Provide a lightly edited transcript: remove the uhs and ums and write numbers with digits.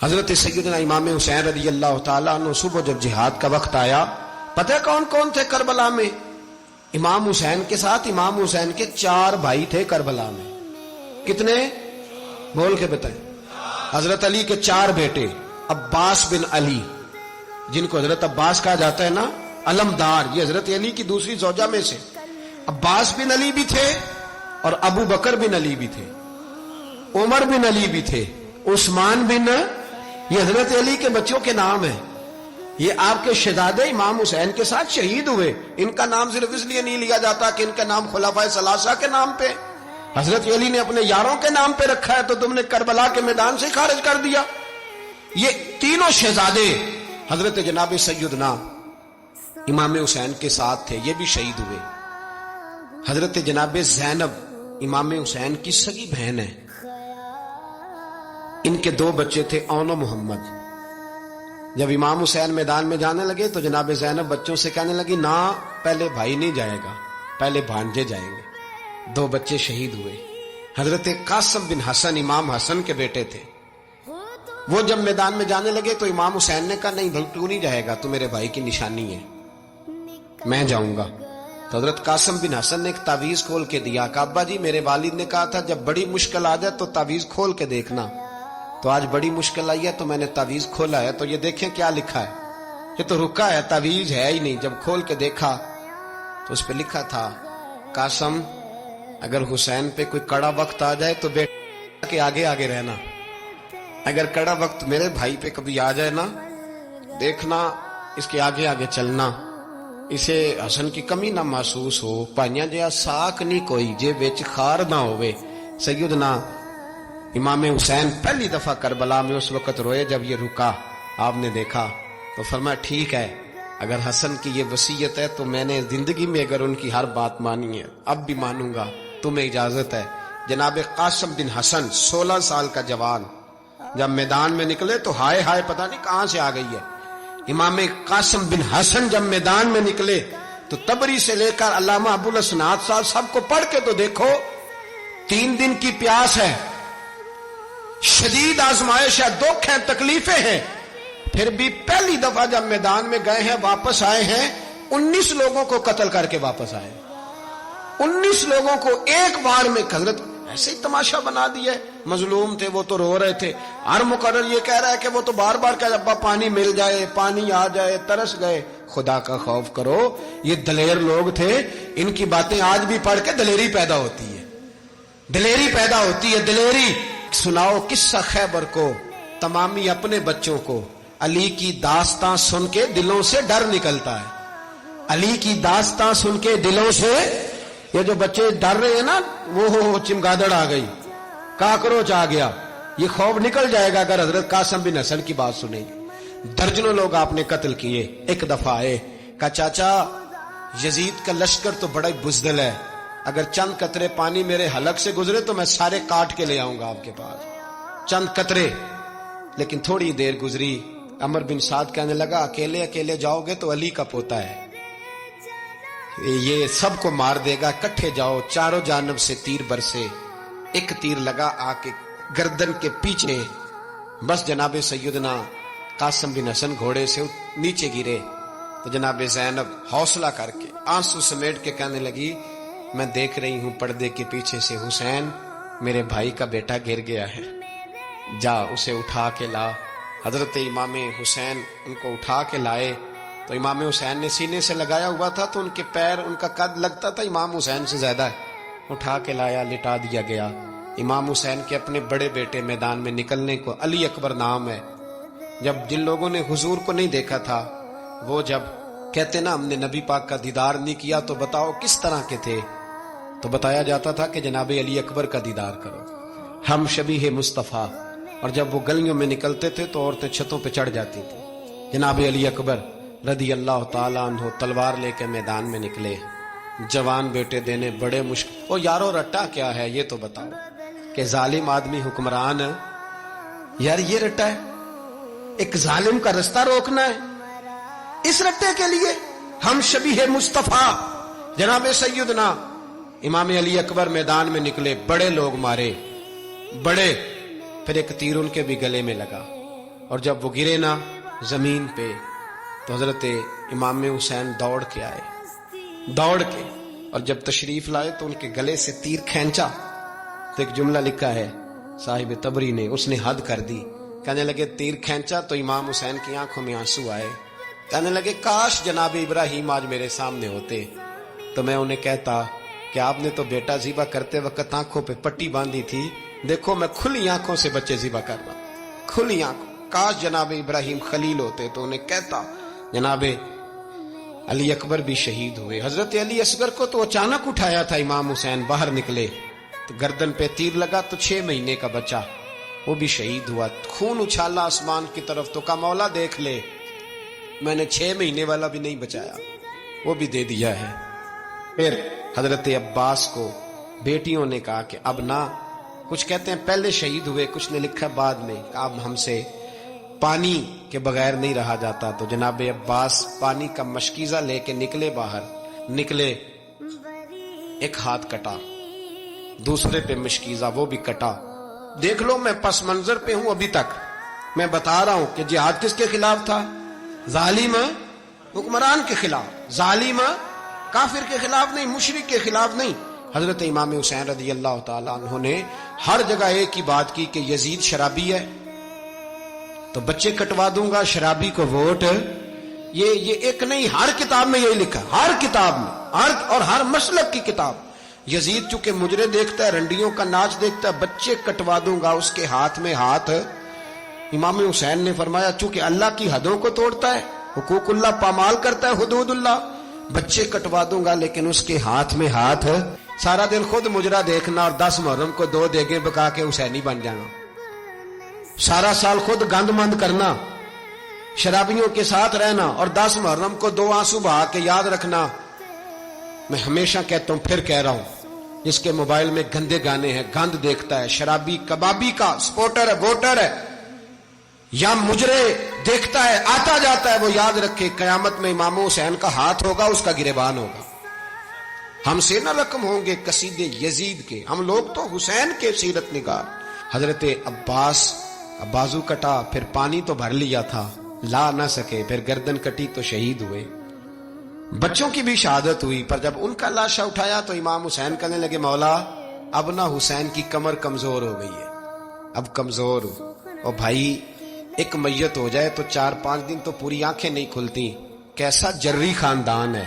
حضرت سیدنا امام حسین رضی اللہ تعالیٰ عنہ صبح جب جہاد کا وقت آیا، پتہ ہے کون کون تھے کربلا میں؟ امام حسین کے ساتھ امام حسین کے 4 بھائی تھے کربلا میں۔ کتنے؟ بول کے بتائیں۔ حضرت علی کے 4 بیٹے، عباس بن علی، جن کو حضرت عباس کہا جاتا ہے نا، علمدار، یہ حضرت علی کی دوسری زوجہ میں سے عباس بن علی بھی تھے، اور ابو بکر بن علی بھی تھے، عمر بن علی بھی تھے، عثمان بن، یہ حضرت علی کے بچوں کے نام ہیں۔ یہ آپ کے شہزادے امام حسین کے ساتھ شہید ہوئے۔ ان کا نام صرف اس لیے نہیں لیا جاتا کہ ان کا نام خلفائے ثلاثہ کے نام پہ، حضرت علی نے اپنے یاروں کے نام پہ رکھا ہے تو تم نے کربلا کے میدان سے خارج کر دیا۔ یہ تینوں شہزادے حضرت جناب سیدنا امام حسین کے ساتھ تھے، یہ بھی شہید ہوئے۔ حضرت جناب زینب امام حسین کی سگی بہن ہے، ان کے 2 بچے تھے، اون و محمد۔ جب امام حسین میدان میں جانے لگے تو جناب زینب بچوں سے کہنے لگی، نہ پہلے بھائی نہیں جائے گا، پہلے بھانجے جائیں گے۔ 2 بچے شہید ہوئے۔ حضرت قاسم بن حسن امام حسن کے بیٹے تھے، وہ جب میدان میں جانے لگے تو امام حسین نے کہا، نہیں بھائی تو نہیں جائے گا، تو میرے بھائی کی نشانی ہے، میں جاؤں گا۔ تو حضرت قاسم بن حسن نے ایک تعویذ کھول کے دیا کہ ابا جی میرے والد نے کہا تھا جب بڑی مشکل آ جائے تو تعویذ کھول کے دیکھنا، تو آج بڑی مشکل آئی ہے تو میں نے تعویذ کھولا ہے، تو یہ دیکھیں کیا لکھا ہے، یہ تو رکا ہے، تعویذ ہے ہی نہیں۔ جب کھول کے دیکھا تو اس پہ لکھا تھا، قاسم اگر حسین پہ کوئی کڑا وقت آ جائے تو بیٹا کے آگے آگے رہنا، اگر کڑا وقت میرے بھائی پہ کبھی آ جائے نا، دیکھنا اس کے آگے آگے چلنا، اسے حسن کی کمی نہ محسوس ہو، پائیاں جیا ساک نہیں کوئی جے وچ خار نہ ہوئے۔ سیدنا امام حسین پہلی دفعہ کربلا میں اس وقت روئے جب یہ رکا، آپ نے دیکھا تو فرمایا ٹھیک ہے، اگر حسن کی یہ وصیت ہے تو میں نے زندگی میں اگر ان کی ہر بات مانی ہے اب بھی مانوں گا، تمہیں اجازت ہے۔ جناب قاسم بن حسن 16 سال کا جوان جب میدان میں نکلے تو ہائے ہائے پتہ نہیں کہاں سے آ گئی ہے۔ امام قاسم بن حسن جب میدان میں نکلے تو تبری سے لے کر علامہ ابوالحسنات صاحب سب کو پڑھ کے تو دیکھو، 3 دن کی پیاس ہے، شدید آزمائش ہے، دکھ ہے، تکلیفیں ہیں، پھر بھی پہلی دفعہ جب میدان میں گئے ہیں واپس آئے ہیں، 19 لوگوں کو قتل کر کے واپس آئے، 19 لوگوں کو ایک بار میں۔ حضرت ایسے ہی تماشا بنا دیا، مظلوم تھے وہ تو رو رہے تھے، ہر مقرر یہ کہہ رہا ہے کہ وہ تو بار بار کہہ ابا پانی مل جائے، پانی آ جائے، ترس گئے۔ خدا کا خوف کرو، یہ دلیر لوگ تھے، ان کی باتیں آج بھی پڑھ کے دلیری پیدا ہوتی ہے، دلیری پیدا ہوتی ہے، دلیری۔ سناؤ قصہ خیبر کو، تمامی اپنے بچوں کو علی کی داستان سن کے دلوں سے ڈر نکلتا ہے، علی کی داستان سن کے دلوں سے، یہ جو بچے ڈر رہے ہیں نا، وہ چمگادڑ آ گئی، کاکروچ آ گیا، یہ خوف نکل جائے گا اگر حضرت قاسم بن حسن کی بات سنیں۔ درجنوں لوگ آپ نے قتل کیے۔ ایک دفعہ آئے، کہا چاچا یزید کا لشکر تو بڑا ہی بزدل ہے، اگر چند قطرے پانی میرے حلق سے گزرے تو میں سارے کاٹ کے لے آؤں گا آپ کے پاس، چند قطرے۔ لیکن تھوڑی دیر گزری، عمر بن سعد کہنے لگا اکیلے اکیلے جاؤ گے تو علی کا پوتا ہے، یہ سب کو مار دے گا، کٹھے جاؤ۔ چاروں جانب سے تیر برسے، ایک تیر لگا آ کے گردن کے پیچھے، بس جناب سیدنا قاسم بن حسن گھوڑے سے نیچے گرے تو جناب زینب حوصلہ کر کے آنسو سمیٹ کے کہنے لگی، میں دیکھ رہی ہوں پردے کے پیچھے سے حسین میرے بھائی کا بیٹا گر گیا ہے، جا اسے اٹھا کے لا۔ حضرت امام حسین ان کو اٹھا کے لائے تو امام حسین نے سینے سے لگایا ہوا تھا تو ان کے پیر، ان کا قد لگتا تھا امام حسین سے زیادہ ہے، اٹھا کے لایا، لٹا دیا گیا۔ امام حسین کے اپنے بڑے بیٹے میدان میں نکلنے کو، علی اکبر نام ہے، جب جن لوگوں نے حضور کو نہیں دیکھا تھا وہ جب کہتے نا ہم نے نبی پاک کا دیدار نہیں کیا تو بتاؤ کس طرح کے تھے، تو بتایا جاتا تھا کہ جناب علی اکبر کا دیدار کرو، ہم شبیہ مصطفیٰ۔ اور جب وہ گلیوں میں نکلتے تھے تو عورتیں چھتوں پہ چڑھ جاتی تھی۔ جناب علی اکبر رضی اللہ تعالیٰ عنہ تلوار لے کے میدان میں نکلے، جوان بیٹے دینے بڑے مشکل۔ او یارو رٹا کیا ہے یہ تو بتاؤ، کہ ظالم آدمی حکمران، یار یہ رٹا ہے، ایک ظالم کا رستہ روکنا ہے، اس رٹے کے لیے ہم شبیہ مصطفیٰ۔ جناب سیدنا امام علی اکبر میدان میں نکلے، بڑے لوگ مارے، بڑے، پھر ایک تیر ان کے بھی گلے میں لگا، اور جب وہ گرے نا زمین پہ تو حضرت امام حسین دوڑ کے آئے، دوڑ کے، اور جب تشریف لائے تو ان کے گلے سے تیر کھینچا تو ایک جملہ لکھا ہے صاحب تبری نے، اس نے حد کر دی، کہنے لگے تیر کھینچا تو امام حسین کی آنکھوں میں آنسو آئے، کہنے لگے کاش جناب ابراہیم آج میرے سامنے ہوتے تو میں انہیں کہتا کہ آپ نے تو بیٹا ذبح کرتے وقت آنکھوں پہ پٹی باندھی تھی، دیکھو میں کھلی آنکھوں سے بچے ذبح کر رہا ہوں، کھلی آنکھوں، کاش جناب ابراہیم خلیل ہوتے تو انہیں کہتا۔ جناب علی اکبر بھی شہید ہوئے، حضرت علی اصغر کو تو اچانک اٹھایا تھا امام حسین، باہر نکلے تو گردن پہ تیر لگا تو 6 مہینے کا بچہ وہ بھی شہید ہوا، خون اچھالا آسمان کی طرف تو کہا مولا دیکھ لے میں نے 6 مہینے والا بھی نہیں بچایا، وہ بھی دے دیا ہے۔ پھر حضرت عباس کو بیٹیوں نے کہا کہ اب نہ، کچھ کہتے ہیں پہلے شہید ہوئے، کچھ نے لکھا بعد میں، کہ اب ہم سے پانی کے بغیر نہیں رہا جاتا، تو جناب عباس پانی کا مشکیزہ لے کے نکلے، باہر نکلے، ایک ہاتھ کٹا، دوسرے پہ مشکیزہ وہ بھی کٹا، دیکھ لو میں پس منظر پہ ہوں ابھی تک، میں بتا رہا ہوں کہ جہاد کس کے خلاف تھا؟ ظالم حکمران کے خلاف، ظالم کافر کے خلاف نہیں، مشرک کے خلاف نہیں۔ حضرت امام حسین رضی اللہ تعالیٰ عنہ نے ہر جگہ ایک ہی بات کی کہ یزید شرابی ہے تو بچے کٹوا دوں گا، شرابی کو ووٹ، یہ ایک نہیں، ہر کتاب میں یہی لکھا، ہر کتاب میں، اور ہر مسلک کی کتاب۔ یزید چونکہ مجرے دیکھتا ہے، رنڈیوں کا ناچ دیکھتا ہے، بچے کٹوا دوں گا، اس کے ہاتھ میں ہاتھ۔ امام حسین نے فرمایا چونکہ اللہ کی حدوں کو توڑتا ہے، حقوق اللہ پامال کرتا ہے، حدود اللہ، بچے کٹوا دوں گا لیکن اس کے ہاتھ میں ہاتھ۔ سارا دن خود مجرا دیکھنا اور 10 محرم کو 2 دیگیں پکا کے حسینی بن جانا، سارا سال خود گند مند کرنا، شرابیوں کے ساتھ رہنا اور 10 محرم کو 2 آنسو بہا کے یاد رکھنا۔ میں ہمیشہ کہتا ہوں، پھر کہہ رہا ہوں، جس کے موبائل میں گندے گانے ہیں، گند دیکھتا ہے، شرابی کبابی کا سپورٹر ہے، ووٹر ہے، یا مجرے دیکھتا ہے آتا جاتا ہے، وہ یاد رکھے قیامت میں امام حسین کا ہاتھ ہوگا، اس کا گریبان ہوگا۔ ہم سے نہ رقم ہوں گے قصیدے یزید کے، ہم لوگ تو حسین کے سیرت نگار۔ حضرت عباس بازو کٹا، پھر پانی تو بھر لیا تھا، لا نہ سکے، پھر گردن کٹی تو شہید ہوئے۔ بچوں کی بھی شہادت ہوئی، پر جب ان کا لاشا اٹھایا تو امام حسین کہنے لگے مولا اب نہ حسین کی کمر کمزور ہو گئی ہے، اب کمزور ہو، اور بھائی ایک میت ہو جائے تو 4-5 دن تو پوری آنکھیں نہیں کھلتی، کیسا جری خاندان ہے۔